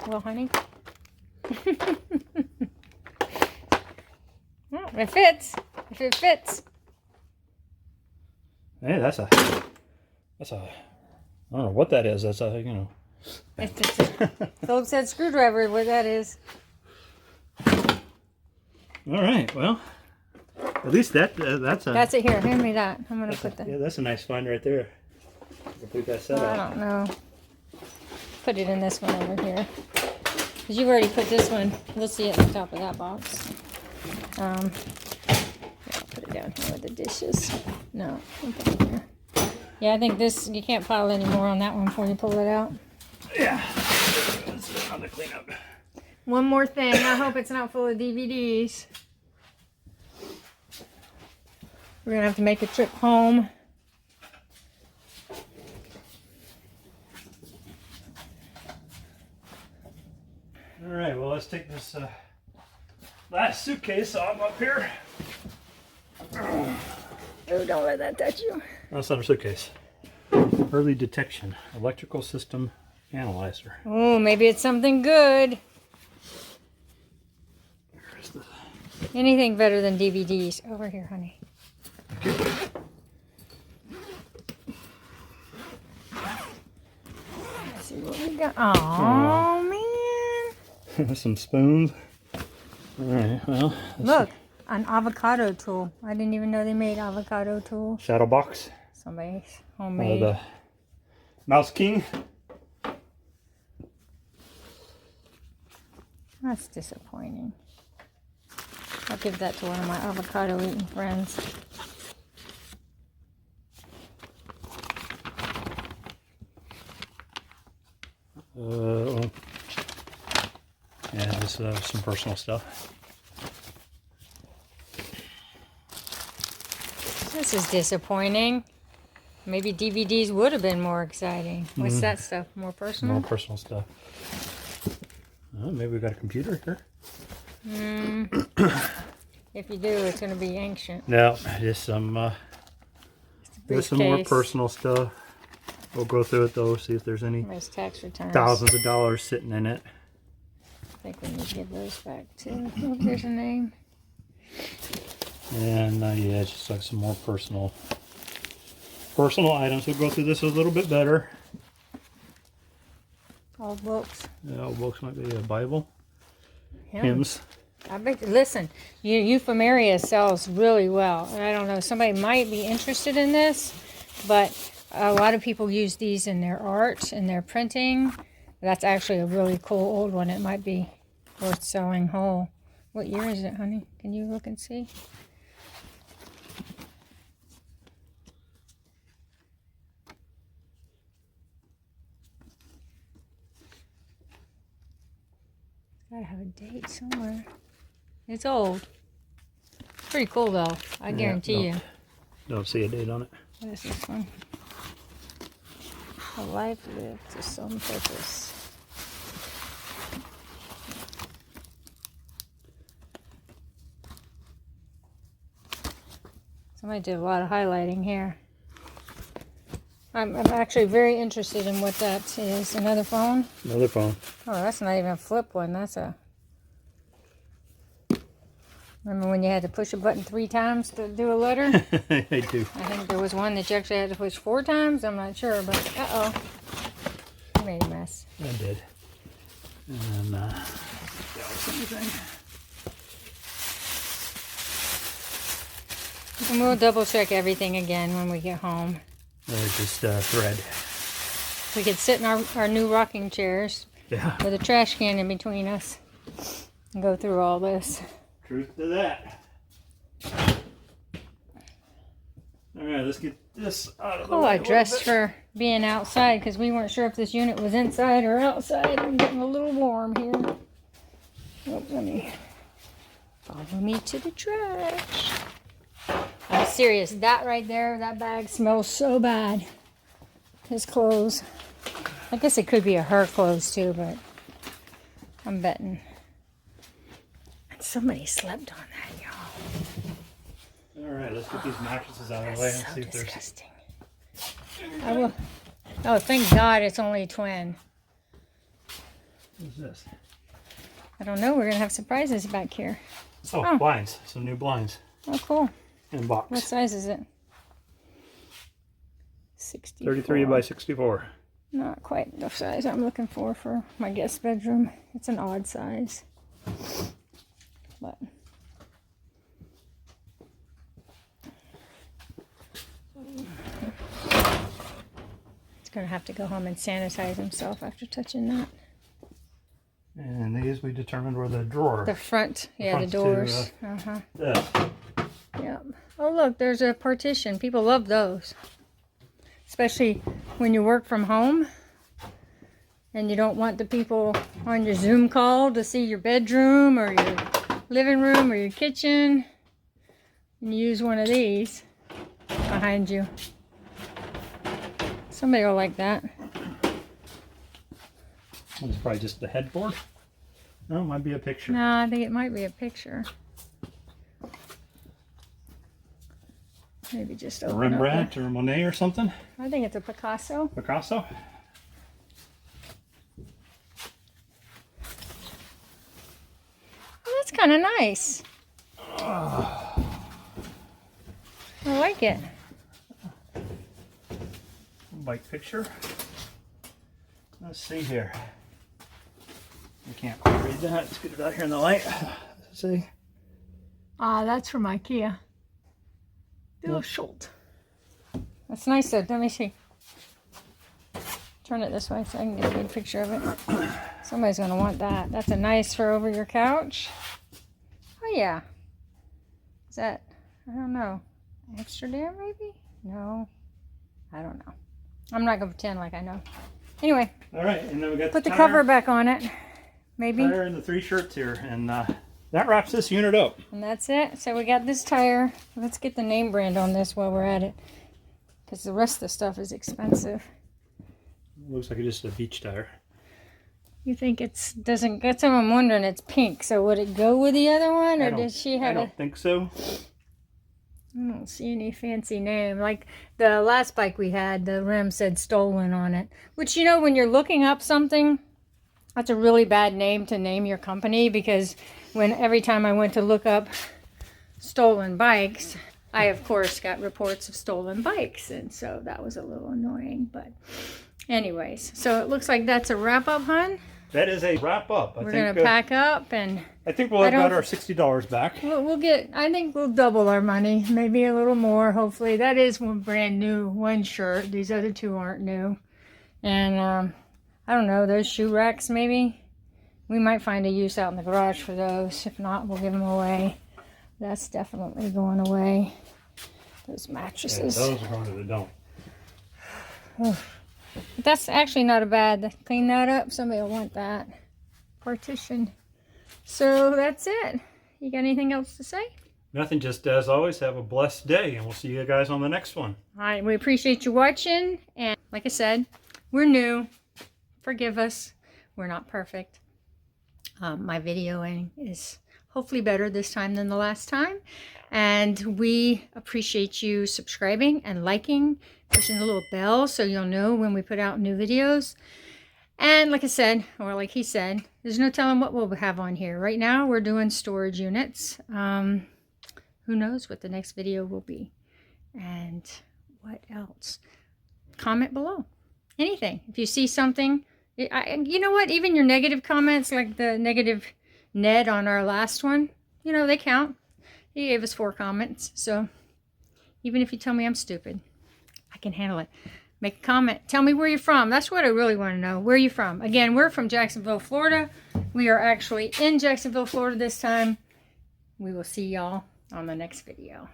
Well, honey. Well, it fits. If it fits. Hey, that's a. I don't know what that is. That's a, you know. It's a Phillips head screwdriver, what that is. All right. Well, at least that's a. That's it. Here, hand me that. I'm gonna put that. Yeah, that's a nice find right there. Complete that setup. I don't know. Put it in this one over here. Because you've already put this one. We'll see it at the top of that box. Yeah, I'll put it down here with the dishes. No, I'll put it here. Yeah, I think this, you can't pile any more on that one before you pull it out. Yeah. Let's go on the cleanup. One more thing. I hope it's not full of DVDs. We're going to have to make a trip home. All right, well, let's take this last suitcase off up here. Oh, don't let that touch you. That's not a suitcase. Early detection, electrical system analyzer. Oh, maybe it's something good. Where's the... Anything better than DVDs. Over here, honey. Let's see what we got. Oh, man. Some spoons. All right, well. Look, an avocado tool. I didn't even know they made avocado tools. Shadow box. Somebody's homemade. The Mouse King. That's disappointing. I'll give that to one of my avocado eating friends. Yeah, this is some personal stuff. This is disappointing. Maybe DVDs would have been more exciting. What's that stuff? More personal? More personal stuff. Oh, maybe we got a computer here. If you do, it's going to be ancient. No, just some. There's some more personal stuff. We'll go through it though, see if there's any Nice tax returns. thousands of dollars sitting in it. I think we need to give those back too. Oh, there's a name. And yeah, just like some more personal items. We'll go through this a little bit better. Old books. Yeah, old books might be a Bible. Hymns. I bet. Listen, Euphemerius sells really well, and I don't know. Somebody might be interested in this, but a lot of people use these in their art, in their printing. That's actually a really cool old one. It might be worth selling whole. What year is it, honey? Can you look and see? Gotta have a date somewhere. It's old. Pretty cool though, I guarantee you. Don't see a date on it. What is this one? A life lived to some purpose. Somebody did a lot of highlighting here. I'm actually very interested in what that is. Another phone? Another phone. Oh, that's not even a flip one. That's a... Remember when you had to push a button 3 times to do a letter? I do. I think there was one that you actually had to push 4 times. I'm not sure, but uh-oh. I made a mess. I did. And, that was everything. And we'll double check everything again when we get home. There's just thread. We could sit in our new rocking chairs with a trash can in between us and go through all this. Truth to that. Alright, let's get this out of the way. Oh, I dressed for being outside because we weren't sure if this unit was inside or outside. I'm getting a little warm here. Oh, let me follow me to the trash. I'm serious. That right there, that bag smells so bad. His clothes. I guess it could be her clothes too, but I'm betting. Somebody slept on that, y'all. Alright, let's get these mattresses out of the way and So see if there's... disgusting. I will. Oh, thank God it's only a twin. What's this? I don't know. We're going to have surprises back here. Oh, blinds. Some new blinds. Oh, cool. In box. What size is it? 64. 33 by 64. Not quite the size I'm looking for my guest bedroom. It's an odd size. But it's going to have to go home and sanitize himself after touching that. And these we determined were the drawer. The front, yeah, the fronts doors. to, this. Yep. Oh, look, there's a partition. People love those. Especially when you work from home and you don't want the people on your Zoom call to see your bedroom or your living room or your kitchen. And you use one of these behind you. Somebody will like that. It's probably just the headboard. No, it might be a picture. No, I think it might be a picture. Maybe just A open Rembrandt up or Monet or something. I think it's a Picasso. Picasso. Oh, that's kind of nice. I like it. Bike picture. Let's see here. I can't quite read that. Let's get it out here in the light. Let's see. Ah, that's from IKEA. Bill Schultz. That's nice though. Let me see. Turn it this way so I can get a good picture of it. Somebody's going to want that. That's a nice for over your couch. Oh yeah. Is that, I don't know, Amsterdam maybe? No. I don't know. I'm not going to pretend like I know. Anyway. All right, and then we got put the cover back on it. Maybe. Tire and the 3 shirts here, and that wraps this unit up. And that's it. So we got this tire. Let's get the name brand on this while we're at it, because the rest of the stuff is expensive. Looks like it's just a beach tire. You think it's doesn't? That's what I'm wondering. It's pink, so would it go with the other one, or did she have I don't think so. I don't see any fancy name. Like the last bike we had, the rim said stolen on it. Which, you know, when you're looking up something, that's a really bad name to name your company, because every time I went to look up stolen bikes, I of course got reports of stolen bikes, and so that was a little annoying. But anyways, so it looks like that's a wrap up, hon. that is a wrap up. We're going to pack up, and I think we'll have got our $60 back. We'll get, I think we'll double our money, maybe a little more, hopefully. That is one brand new, one shirt. These other two aren't new. And I don't know, those shoe racks maybe. We might find a use out in the garage for those. If not, we'll give them away. That's definitely going away. Those mattresses. Yeah, those are going to the dump. But that's actually not a bad. Clean that up. Somebody will want that. Partition. So that's it. You got anything else to say? Nothing. Just as always, have a blessed day, and we'll see you guys on the next one. All right. We appreciate you watching. And like I said, we're new. Forgive us. We're not perfect. My videoing is hopefully better this time than the last time. And we appreciate you subscribing and liking, pushing the little bell so you'll know when we put out new videos. And like I said, or like he said, there's no telling what we'll have on here. Right now, we're doing storage units. Who knows what the next video will be. And what else? Comment below. Anything. If you see something, you know what? Even your negative comments, like the negative Ned on our last one, you know, they count. He gave us 4 comments. So even if you tell me I'm stupid, I can handle it. Make a comment. Tell me where you're from. That's what I really want to know. Where are you from? Again, we're from Jacksonville, Florida. We are actually in Jacksonville, Florida this time. We will see y'all on the next video.